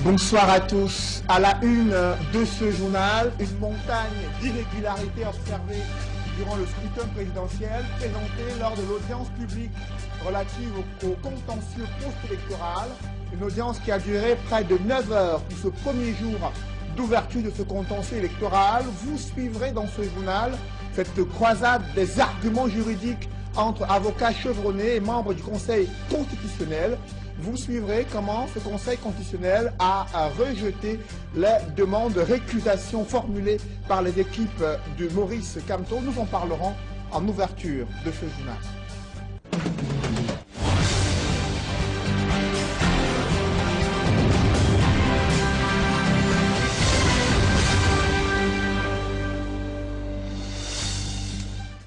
Bonsoir à tous. À la une de ce journal, une montagne d'irrégularités observées durant le scrutin présidentiel présenté lors de l'audience publique relative au contentieux post-électoral. Une audience qui a duré près de 9 heures pour ce premier jour d'ouverture de ce contentieux électoral. Vous suivrez dans ce journal cette croisade des arguments juridiques entre avocats chevronnés et membres du Conseil constitutionnel. Vous suivrez comment ce Conseil constitutionnel a rejeté les demandes de récusation formulées par les équipes de Maurice Kamto. Nous en parlerons en ouverture de ce journal.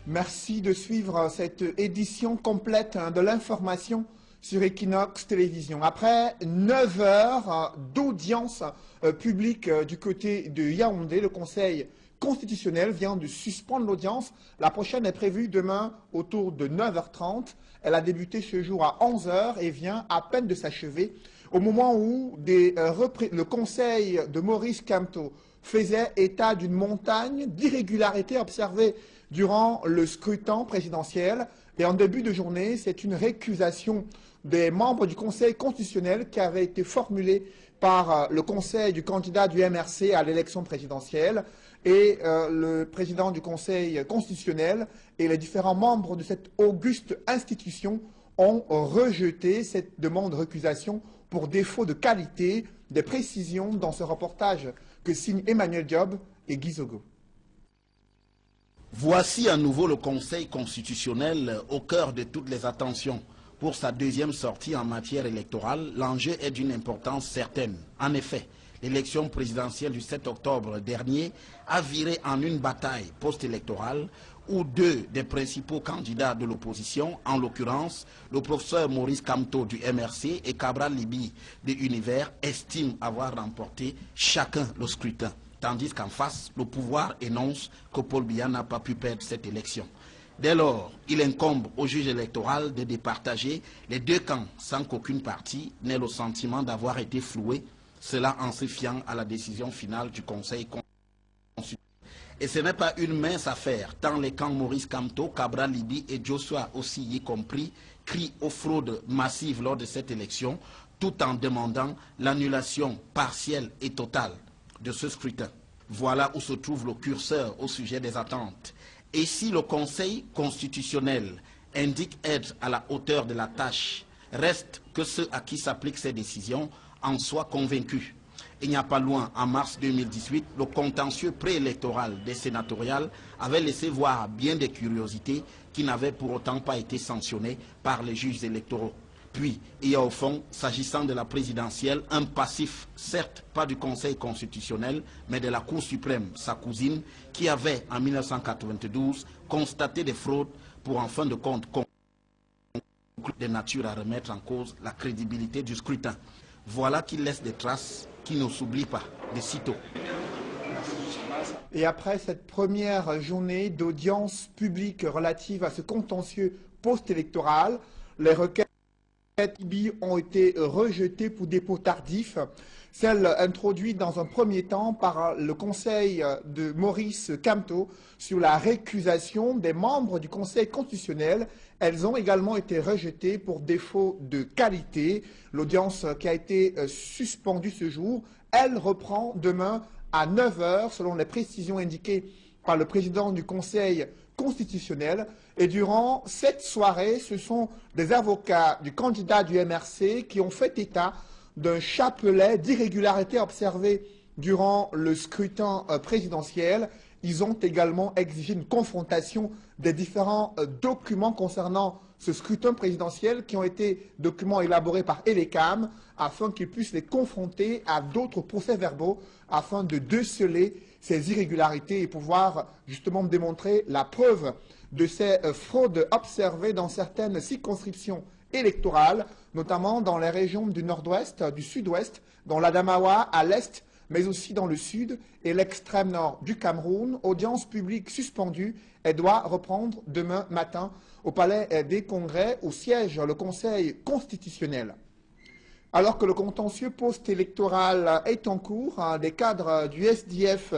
Merci de suivre cette édition complète de l'information sur Equinox Télévision. Après 9 heures d'audience publique du côté de Yaoundé, le Conseil constitutionnel vient de suspendre l'audience. La prochaine est prévue demain autour de 9h30. Elle a débuté ce jour à 11h et vient à peine de s'achever au moment où le Conseil de Maurice Kamto faisait état d'une montagne d'irrégularités observées durant le scrutin présidentiel. Et en début de journée, c'est une récusation des membres du Conseil constitutionnel qui avait été formulée par le conseil du candidat du MRC à l'élection présidentielle. Et le président du Conseil constitutionnel et les différents membres de cette auguste institution ont rejeté cette demande de récusation pour défaut de qualité. Des précisions dans ce reportage que signent Emmanuel Diop et Guy Zogo. Voici à nouveau le Conseil constitutionnel au cœur de toutes les attentions. Pour sa deuxième sortie en matière électorale, l'enjeu est d'une importance certaine. En effet, l'élection présidentielle du 7 octobre dernier a viré en une bataille post-électorale où deux des principaux candidats de l'opposition, en l'occurrence le professeur Maurice Kamto du MRC et Cabral Libi de Univers, estiment avoir remporté chacun le scrutin. Tandis qu'en face, le pouvoir énonce que Paul Biya n'a pas pu perdre cette élection. Dès lors, il incombe au juge électoral de départager les deux camps sans qu'aucune partie n'ait le sentiment d'avoir été flouée, cela en se fiant à la décision finale du Conseil constitutionnel. Et ce n'est pas une mince affaire, tant les camps Maurice Kamto, Cabral Libi et Joshua aussi y compris crient aux fraudes massives lors de cette élection, tout en demandant l'annulation partielle et totale de ce scrutin. Voilà où se trouve le curseur au sujet des attentes. Et si le Conseil constitutionnel indique être à la hauteur de la tâche, reste que ceux à qui s'appliquent ces décisions en soient convaincus. Il n'y a pas loin, en mars 2018, le contentieux préélectoral des sénatoriales avait laissé voir bien des curiosités qui n'avaient pour autant pas été sanctionnées par les juges électoraux. Puis, il y a au fond, s'agissant de la présidentielle, un passif, certes pas du Conseil constitutionnel, mais de la Cour suprême, sa cousine, qui avait, en 1992, constaté des fraudes pour, en fin de compte, de nature à remettre en cause la crédibilité du scrutin. Voilà qui laisse des traces qui ne s'oublient pas de sitôt. Et après cette première journée d'audience publique relative à ce contentieux post-électoral, les requêtes ont été rejetées pour dépôt tardif. Celles introduites dans un premier temps par le Conseil de Maurice Kamto sur la récusation des membres du Conseil constitutionnel. Elles ont également été rejetées pour défaut de qualité. L'audience qui a été suspendue ce jour, elle reprend demain à 9 h selon les précisions indiquées par le président du Conseil constitutionnel. Et durant cette soirée, ce sont des avocats du candidat du MRC qui ont fait état d'un chapelet d'irrégularités observées durant le scrutin présidentiel. Ils ont également exigé une confrontation des différents documents concernant ce scrutin présidentiel qui ont été documents élaborés par Elecam afin qu'ils puissent les confronter à d'autres procès-verbaux afin de déceler ces irrégularités et pouvoir justement démontrer la preuve de ces fraudes observées dans certaines circonscriptions électorales, notamment dans les régions du nord-ouest, du sud-ouest, dans l'Adamawa, à l'est, mais aussi dans le sud et l'extrême nord du Cameroun. Audience publique suspendue et doit reprendre demain matin au Palais des Congrès où siège le Conseil constitutionnel. Alors que le contentieux post-électoral est en cours, des cadres du SDF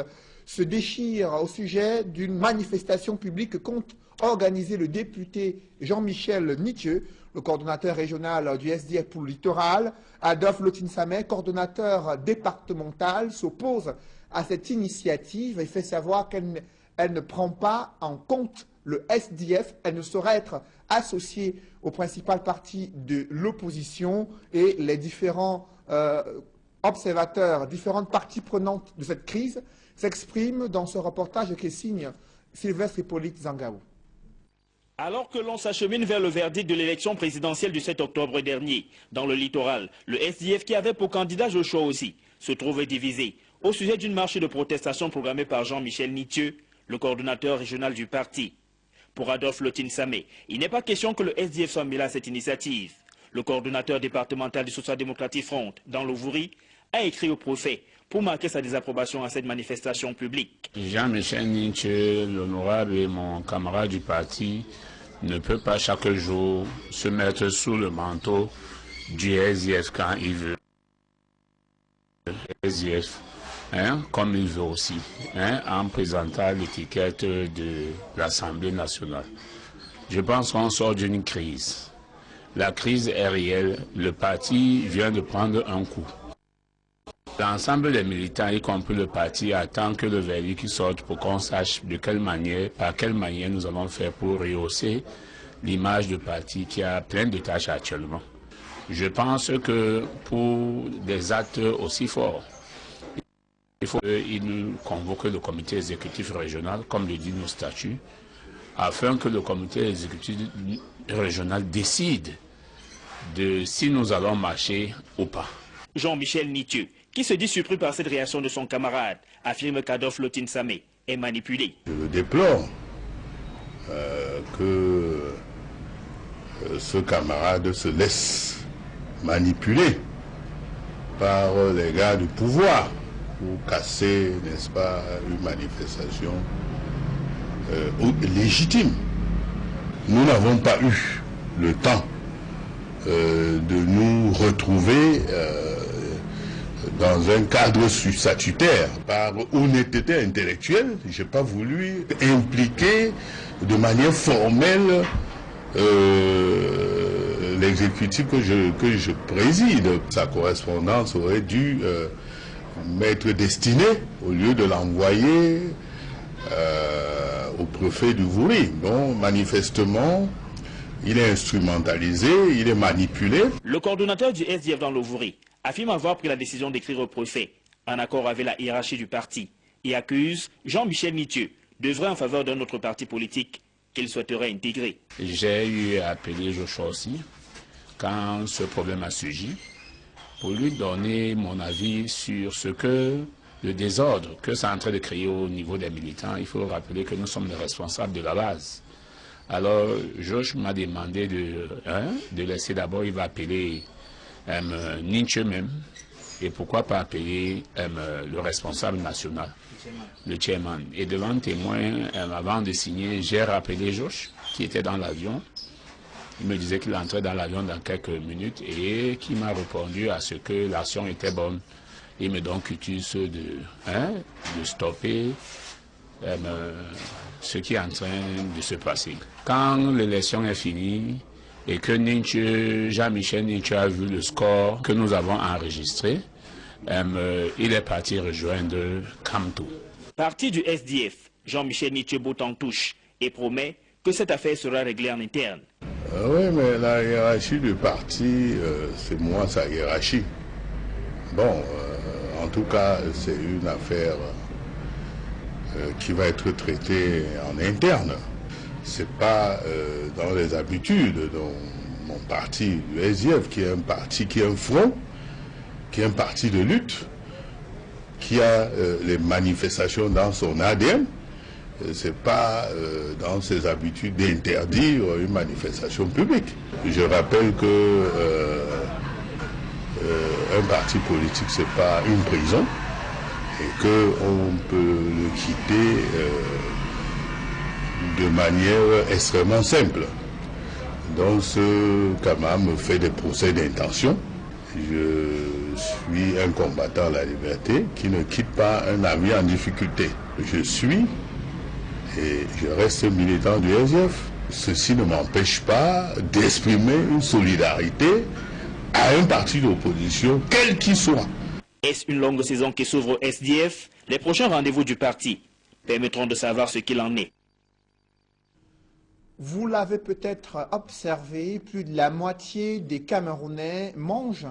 se déchirent au sujet d'une manifestation publique que compte organiser le député Jean-Michel Nitieux, le coordonnateur régional du SDF pour le littoral. Adolphe Lotine-Samé, coordonnateur départemental, s'oppose à cette initiative et fait savoir qu'elle ne prend pas en compte le SDF, elle ne saurait être associée au principal parti de l'opposition et les différents observateurs, différentes parties prenantes de cette crise s'expriment dans ce reportage que signe Sylvestre Hippolyte Zangaou. Alors que l'on s'achemine vers le verdict de l'élection présidentielle du 7 octobre dernier, dans le littoral, le SDF qui avait pour candidat Joshua aussi se trouve divisé au sujet d'une marche de protestation programmée par Jean-Michel Nitieux, le coordonnateur régional du parti. Pour Adolphe Lotine-Samé, il n'est pas question que le SDF soit mêlé à cette initiative. Le coordonnateur départemental du Social Democratic Front, dans l'Ouvoury, a écrit au préfet pour marquer sa désapprobation à cette manifestation publique. Jean-Michel Nitieux, l'honorable et mon camarade du parti, ne peut pas chaque jour se mettre sous le manteau du SDF quand il veut. SDF, comme il veut aussi, en présentant l'étiquette de l'Assemblée nationale. Je pense qu'on sort d'une crise. La crise est réelle. Le parti vient de prendre un coup. L'ensemble des militants, y compris le parti, attend que le verdict sorte pour qu'on sache de quelle manière, par quelle manière nous allons faire pour rehausser l'image du parti qui a plein de tâches actuellement. Je pense que pour des actes aussi forts, il faut qu'il convoque le comité exécutif régional, comme le dit nos statuts, afin que le comité exécutif régional décide de si nous allons marcher ou pas. Jean-Michel Nitieux, qui se dit surpris par cette réaction de son camarade, affirme qu'Adolphe Lotine-Samé est manipulé. Je le déplore que ce camarade se laisse manipuler par les gars du pouvoir pour casser, n'est-ce pas, une manifestation légitime. Nous n'avons pas eu le temps de nous retrouver dans un cadre statutaire. Par honnêteté intellectuelle, je n'ai pas voulu impliquer de manière formelle l'exécutif que je préside. Sa correspondance aurait dû m'être destinée au lieu de l'envoyer au préfet du Vouri. Bon, manifestement, il est instrumentalisé, il est manipulé. Le coordonnateur du SDF dans l'Ouvoury affirme avoir pris la décision d'écrire au préfet, en accord avec la hiérarchie du parti, et accuse Jean-Michel Nitieux d'œuvrer en faveur d'un autre parti politique qu'il souhaiterait intégrer. J'ai eu à appeler Joshua aussi, quand ce problème a surgi, pour lui donner mon avis sur ce que le désordre que c'est en train de créer au niveau des militants. Il faut rappeler que nous sommes les responsables de la base. Alors, Josh m'a demandé de laisser d'abord, il va appeler Nitieux même, et pourquoi pas appeler le responsable national, le chairman. Et devant témoin, avant de signer, j'ai rappelé Josh, qui était dans l'avion. Il me disait qu'il entrait dans l'avion dans quelques minutes et qui m'a répondu à ce que l'action était bonne. Il me donne cutus de stopper ce qui est en train de se passer. Quand l'élection est finie et que Jean-Michel Nitieux a vu le score que nous avons enregistré, il est parti rejoindre Camto. Parti du SDF, Jean-Michel Nitieux botte en touche et promet que cette affaire sera réglée en interne. Oui, mais la hiérarchie du parti, c'est moi sa hiérarchie. Bon, en tout cas, c'est une affaire qui va être traitée en interne. C'est pas dans les habitudes de mon parti, le SDF, qui est un parti, qui est un front, qui est un parti de lutte, qui a les manifestations dans son ADN. C'est pas dans ses habitudes d'interdire une manifestation publique. Je rappelle que un parti politique, c'est pas une prison et qu'on peut le quitter de manière extrêmement simple. Donc ce camarade me fait des procès d'intention Je suis un combattant de la liberté qui ne quitte pas un ami en difficulté. Je suis et je reste militant du SDF. Ceci ne m'empêche pas d'exprimer une solidarité à un parti d'opposition, quel qu'il soit. Est-ce une longue saison qui s'ouvre au SDF? Les prochains rendez-vous du parti permettront de savoir ce qu'il en est. Vous l'avez peut-être observé, plus de la moitié des Camerounais mangent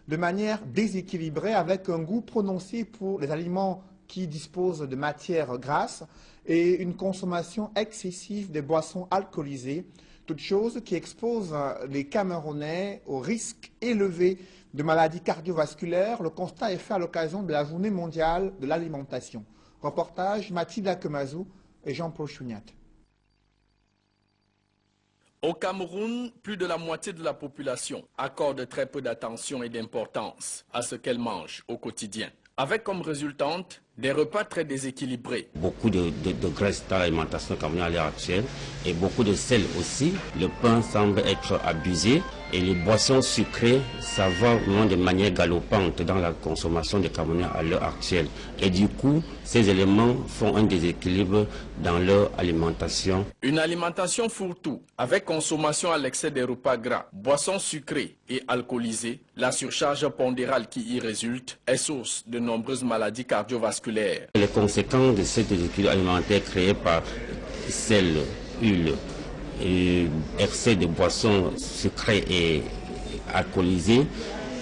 de manière déséquilibrée avec un goût prononcé pour les aliments qui disposent de matières grasses et une consommation excessive des boissons alcoolisées, toute chose qui expose les Camerounais au risque élevé de maladies cardiovasculaires. Le constat est fait à l'occasion de la Journée mondiale de l'alimentation. Reportage Mathilda Kemazou et Jean-Paul Chouniat. Au Cameroun, plus de la moitié de la population accorde très peu d'attention et d'importance à ce qu'elle mange au quotidien, avec comme résultante des repas très déséquilibrés. Beaucoup de graisse dans l'alimentation camerounaise à l'heure actuelle et beaucoup de sel aussi. Le pain semble être abusé et les boissons sucrées, ça va vraiment de manière galopante dans la consommation des Camerounais à l'heure actuelle. Et du coup, ces éléments font un déséquilibre dans leur alimentation. Une alimentation fourre-tout, avec consommation à l'excès des repas gras, boissons sucrées et alcoolisées, la surcharge pondérale qui y résulte est source de nombreuses maladies cardiovasculaires. Les conséquences de ce déséquilibre alimentaire créé par sel, huile, et excès de boissons sucrées et alcoolisées,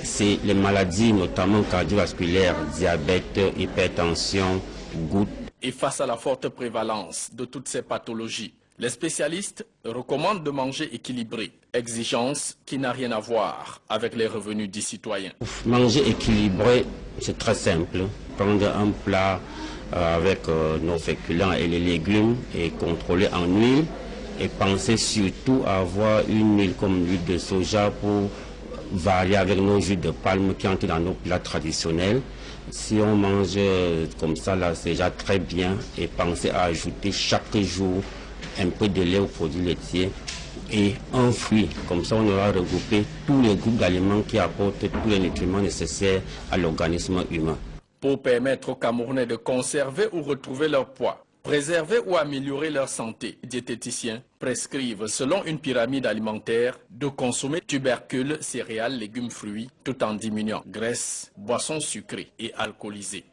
c'est les maladies notamment cardiovasculaires, diabète, hypertension, goutte. Et face à la forte prévalence de toutes ces pathologies, les spécialistes recommandent de manger équilibré, exigence qui n'a rien à voir avec les revenus des citoyens. Manger équilibré, c'est très simple. Prendre un plat avec nos féculents et les légumes et contrôler en huile. Et penser surtout à avoir une huile comme l'huile de soja pour varier avec nos huiles de palme qui entrent dans nos plats traditionnels. Si on mange comme ça, là, c'est déjà très bien. Et penser à ajouter chaque jour un peu de lait aux produits laitiers et un fruit. Comme ça, on aura regroupé tous les groupes d'aliments qui apportent tous les nutriments nécessaires à l'organisme humain. Pour permettre aux Camerounais de conserver ou retrouver leur poids, préserver ou améliorer leur santé, les diététiciens prescrivent, selon une pyramide alimentaire, de consommer tubercules, céréales, légumes, fruits, tout en diminuant graisse, boissons sucrées et alcoolisées.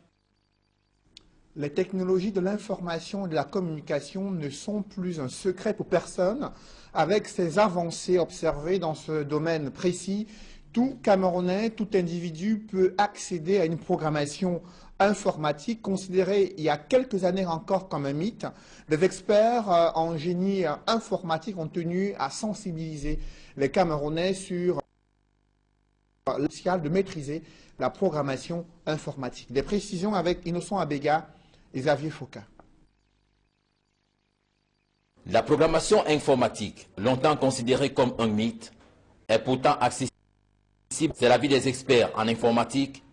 Les technologies de l'information et de la communication ne sont plus un secret pour personne. Avec ces avancées observées dans ce domaine précis, tout Camerounais, tout individu peut accéder à une programmation informatique considérée il y a quelques années encore comme un mythe. Des experts en génie informatique ont tenu à sensibiliser les Camerounais sur le potentiel de maîtriser la programmation informatique. Des précisions avec Innocent Abega et Xavier Foucault. La programmation informatique, longtemps considérée comme un mythe, est pourtant accessible. C'est l'avis des experts en informatique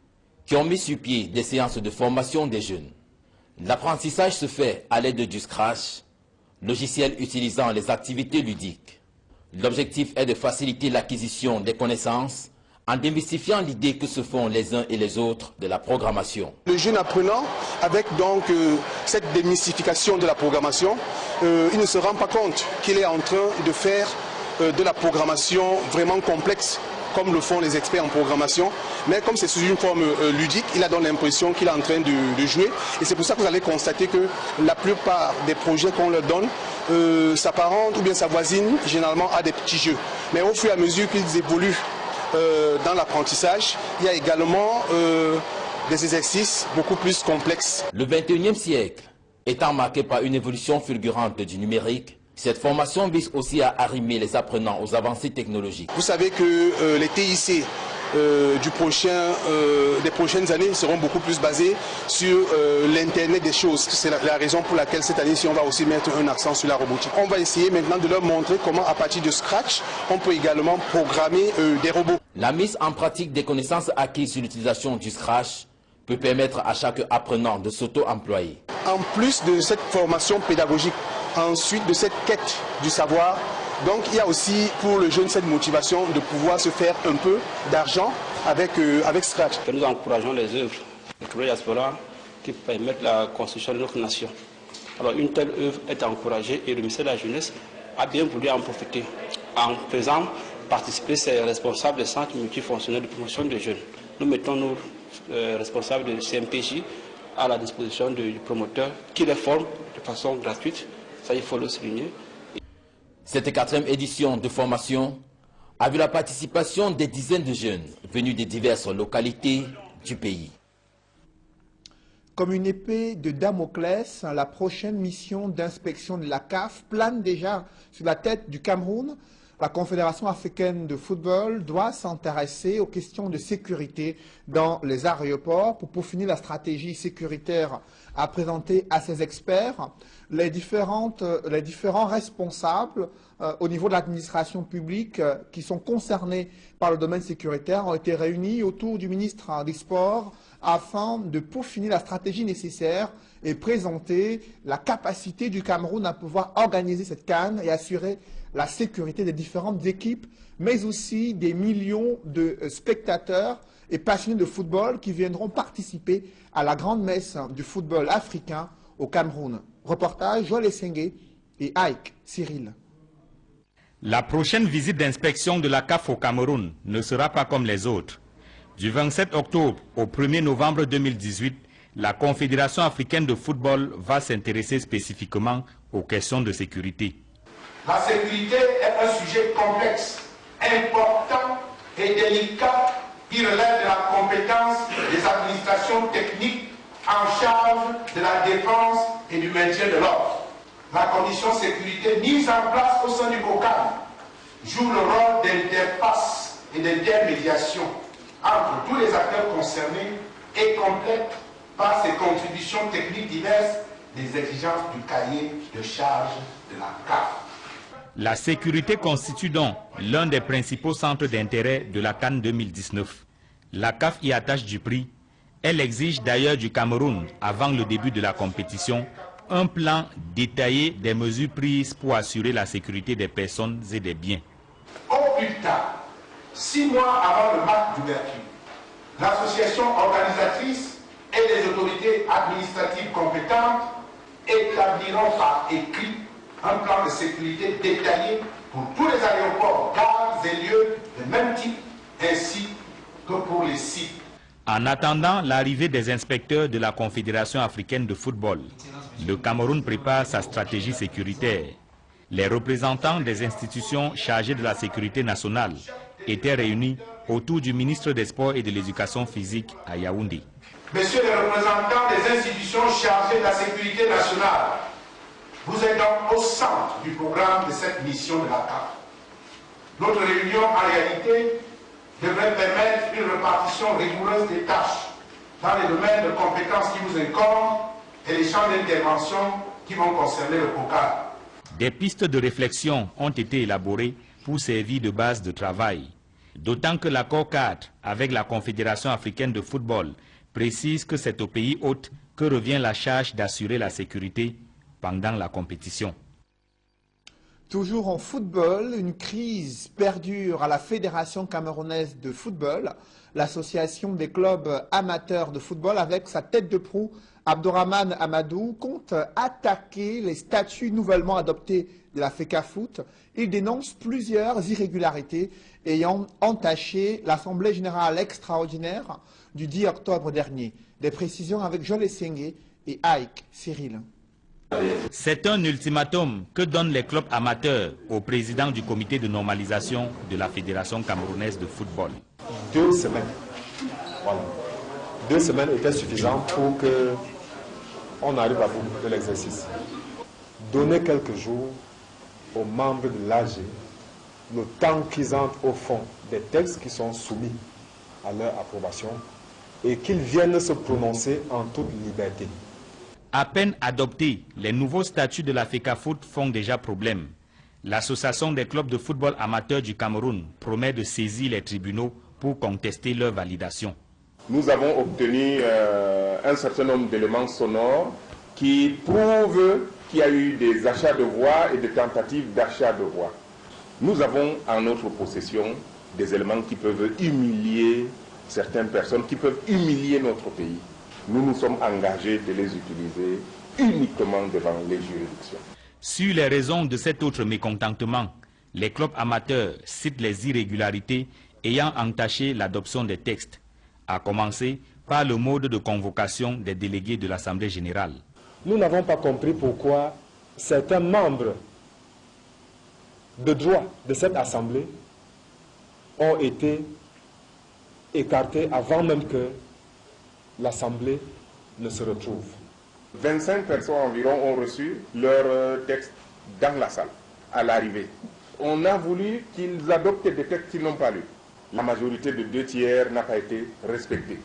qui ont mis sur pied des séances de formation des jeunes. L'apprentissage se fait à l'aide du Scratch, logiciel utilisant les activités ludiques. L'objectif est de faciliter l'acquisition des connaissances en démystifiant l'idée que se font les uns et les autres de la programmation. Le jeune apprenant, avec donc cette démystification de la programmation, il ne se rend pas compte qu'il est en train de faire de la programmation vraiment complexe, comme le font les experts en programmation, mais comme c'est sous une forme ludique, il a donc l'impression qu'il est en train de jouer. Et c'est pour ça que vous allez constater que la plupart des projets qu'on leur donne s'apparentent ou bien s'avoisinent généralement à des petits jeux. Mais au fur et à mesure qu'ils évoluent dans l'apprentissage, il y a également des exercices beaucoup plus complexes. Le 21e siècle étant marqué par une évolution fulgurante du numérique, cette formation vise aussi à arrimer les apprenants aux avancées technologiques. Vous savez que les TIC des prochaines années seront beaucoup plus basés sur l'Internet des choses. C'est la raison pour laquelle cette année-ci, on va aussi mettre un accent sur la robotique. On va essayer maintenant de leur montrer comment, à partir de Scratch, on peut également programmer des robots. La mise en pratique des connaissances acquises sur l'utilisation du Scratch peut permettre à chaque apprenant de s'auto-employer. En plus de cette formation pédagogique, ensuite de cette quête du savoir, donc il y a aussi pour le jeune cette motivation de pouvoir se faire un peu d'argent avec Scratch. Nous encourageons les œuvres de diaspora qui permettent la construction de notre nation. Alors une telle œuvre est encouragée et le ministère de la Jeunesse a bien voulu en profiter en faisant participer ses responsables des centres multifonctionnels de promotion des jeunes. Nous mettons nos responsables de CMPJ à la disposition du promoteur qui les forme de façon gratuite. Ça, il faut le souligner. Cette 4e édition de formation a vu la participation des dizaines de jeunes venus de diverses localités du pays. Comme une épée de Damoclès, la prochaine mission d'inspection de la CAF plane déjà sur la tête du Cameroun. La Confédération africaine de football doit s'intéresser aux questions de sécurité dans les aéroports pour peaufiner la stratégie sécuritaire à présenter à ses experts. Les différents responsables au niveau de l'administration publique qui sont concernés par le domaine sécuritaire ont été réunis autour du ministre des Sports afin de peaufiner la stratégie nécessaire et présenter la capacité du Cameroun à pouvoir organiser cette CAN et assurer la sécurité des différentes équipes, mais aussi des millions de spectateurs et passionnés de football qui viendront participer à la grande messe du football africain au Cameroun. Reportage Joël Essengue et Ike Cyril. La prochaine visite d'inspection de la CAF au Cameroun ne sera pas comme les autres. Du 27 octobre au 1er novembre 2018, la Confédération africaine de football va s'intéresser spécifiquement aux questions de sécurité. La sécurité est un sujet complexe, important et délicat qui relève de la compétence des administrations techniques en charge de la défense et du maintien de l'ordre. La condition sécurité mise en place au sein du COCAM joue le rôle d'interface et d'intermédiation entre tous les acteurs concernés et complète par ses contributions techniques diverses les exigences du cahier de charge de la CAF. La sécurité constitue donc l'un des principaux centres d'intérêt de la CAN 2019. La CAF y attache du prix. Elle exige d'ailleurs du Cameroun, avant le début de la compétition, un plan détaillé des mesures prises pour assurer la sécurité des personnes et des biens. Au plus tard, 6 mois avant le match d'ouverture, l'association organisatrice et les autorités administratives compétentes établiront par écrit un plan de sécurité détaillé pour tous les aéroports, gares et lieux de même type, ainsi que pour les sites. En attendant l'arrivée des inspecteurs de la Confédération africaine de football, le Cameroun prépare sa stratégie sécuritaire. Les représentants des institutions chargées de la sécurité nationale étaient réunis autour du ministre des Sports et de l'Éducation physique à Yaoundé. Messieurs les représentants des institutions chargées de la sécurité nationale, vous êtes donc au centre du programme de cette mission de la CAF. Notre réunion, en réalité, devrait permettre une répartition rigoureuse des tâches dans les domaines de compétences qui vous incombent et les champs d'intervention qui vont concerner le COCAM. Des pistes de réflexion ont été élaborées pour servir de base de travail. D'autant que l'accord cadre avec la Confédération africaine de football précise que c'est au pays hôte que revient la charge d'assurer la sécurité pendant la compétition. Toujours en football, une crise perdure à la Fédération camerounaise de football. L'association des clubs amateurs de football, avec sa tête de proue, Abdourahmane Amadou, compte attaquer les statuts nouvellement adoptés de la FECAFOOT. Il dénonce plusieurs irrégularités ayant entaché l'Assemblée générale extraordinaire du 10 octobre dernier. Des précisions avec Joël Essengue et Ike Cyril. C'est un ultimatum que donnent les clubs amateurs au président du comité de normalisation de la Fédération camerounaise de football. 2 semaines. Voilà. 2 semaines étaient suffisantes pour qu'on arrive à bout de l'exercice. Donner quelques jours aux membres de l'AG, le temps qu'ils entrent au fond des textes qui sont soumis à leur approbation et qu'ils viennent se prononcer en toute liberté. À peine adoptés, les nouveaux statuts de la FECAFOOT font déjà problème. L'association des clubs de football amateurs du Cameroun promet de saisir les tribunaux pour contester leur validation. Nous avons obtenu un certain nombre d'éléments sonores qui prouvent qu'il y a eu des achats de voix et des tentatives d'achat de voix. Nous avons en notre possession des éléments qui peuvent humilier certaines personnes qui peuvent humilier notre pays, nous nous sommes engagés de les utiliser uniquement devant les juridictions. Sur les raisons de cet autre mécontentement, les clubs amateurs citent les irrégularités ayant entaché l'adoption des textes, à commencer par le mode de convocation des délégués de l'Assemblée générale. Nous n'avons pas compris pourquoi certains membres de droit de cette Assemblée ont été écartés avant même que l'Assemblée ne se retrouve. 25 personnes environ ont reçu leur texte dans la salle, à l'arrivée. On a voulu qu'ils adoptent des textes qu'ils n'ont pas lus. La majorité de 2/3 n'a pas été respectée.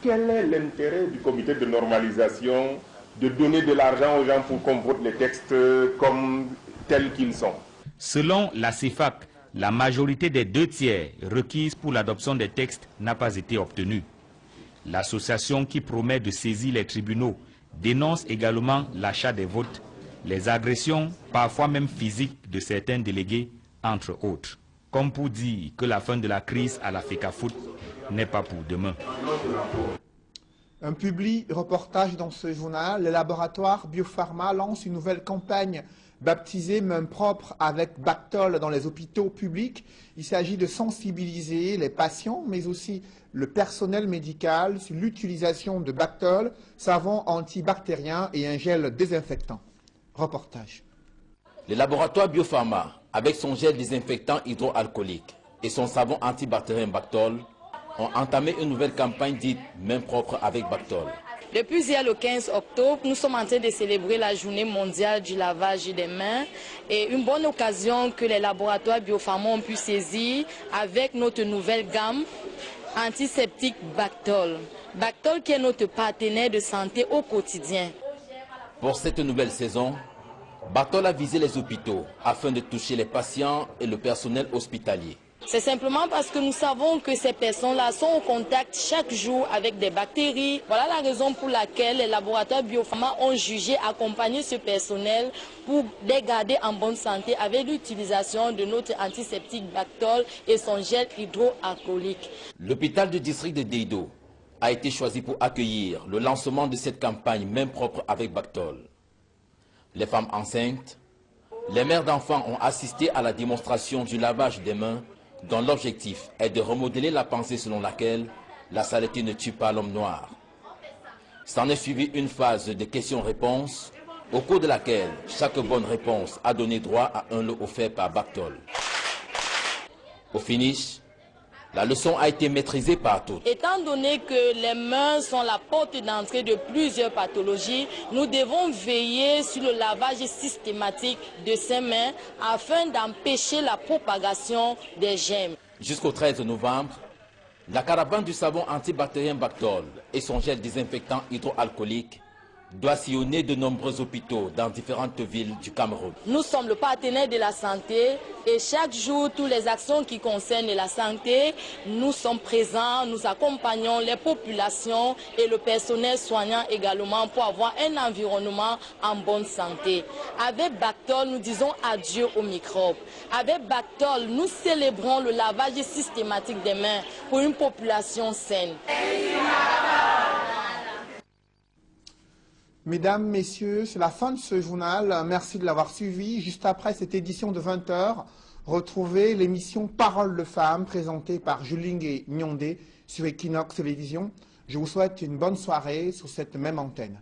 Quel est l'intérêt du comité de normalisation de donner de l'argent aux gens pour qu'on vote les textes comme tels qu'ils sont? Selon la CEFAC, la majorité des 2/3 requises pour l'adoption des textes n'a pas été obtenue. L'association qui promet de saisir les tribunaux dénonce également l'achat des votes, les agressions, parfois même physiques, de certains délégués, entre autres. Comme pour dire que la fin de la crise à la FECAFOOT n'est pas pour demain. Un public reportage dans ce journal. Le laboratoire Biopharma lance une nouvelle campagne baptisée Main propre avec Bactol dans les hôpitaux publics. Il s'agit de sensibiliser les patients, mais aussi le personnel médical sur l'utilisation de Bactol, savon antibactérien et un gel désinfectant. Reportage. Le laboratoire Biopharma, avec son gel désinfectant hydroalcoolique et son savon antibactérien Bactol, ont entamé une nouvelle campagne dite Main propre avec Bactol. Depuis hier le 15 octobre, nous sommes en train de célébrer la journée mondiale du lavage des mains et une bonne occasion que les laboratoires Biopharma ont pu saisir avec notre nouvelle gamme antiseptique Bactol. Bactol qui est notre partenaire de santé au quotidien. Pour cette nouvelle saison, Bactol a visé les hôpitaux afin de toucher les patients et le personnel hospitalier. C'est simplement parce que nous savons que ces personnes-là sont en contact chaque jour avec des bactéries. Voilà la raison pour laquelle les laboratoires Biopharma ont jugé accompagner ce personnel pour les garder en bonne santé avec l'utilisation de notre antiseptique Bactol et son gel hydroalcoolique. L'hôpital du district de Deido a été choisi pour accueillir le lancement de cette campagne Main propre avec Bactol. Les femmes enceintes, les mères d'enfants ont assisté à la démonstration du lavage des mains dont l'objectif est de remodeler la pensée selon laquelle la saleté ne tue pas l'homme noir. S'en est suivi une phase de questions-réponses, au cours de laquelle chaque bonne réponse a donné droit à un lot offert par Bactol. Au finish, la leçon a été maîtrisée par toutes. Étant donné que les mains sont la porte d'entrée de plusieurs pathologies, nous devons veiller sur le lavage systématique de ces mains afin d'empêcher la propagation des germes. Jusqu'au 13 novembre, la caravane du savon antibactérien Bactol et son gel désinfectant hydroalcoolique doit sillonner de nombreux hôpitaux dans différentes villes du Cameroun. Nous sommes le partenaire de la santé et chaque jour, toutes les actions qui concernent la santé, nous sommes présents, nous accompagnons les populations et le personnel soignant également pour avoir un environnement en bonne santé. Avec Bactol, nous disons adieu aux microbes. Avec Bactol, nous célébrons le lavage systématique des mains pour une population saine. Mesdames, Messieurs, c'est la fin de ce journal. Merci de l'avoir suivi. Juste après cette édition de 20 h, retrouvez l'émission Parole de femmes présentée par Juling et Nyondé sur Equinox Télévision. Je vous souhaite une bonne soirée sur cette même antenne.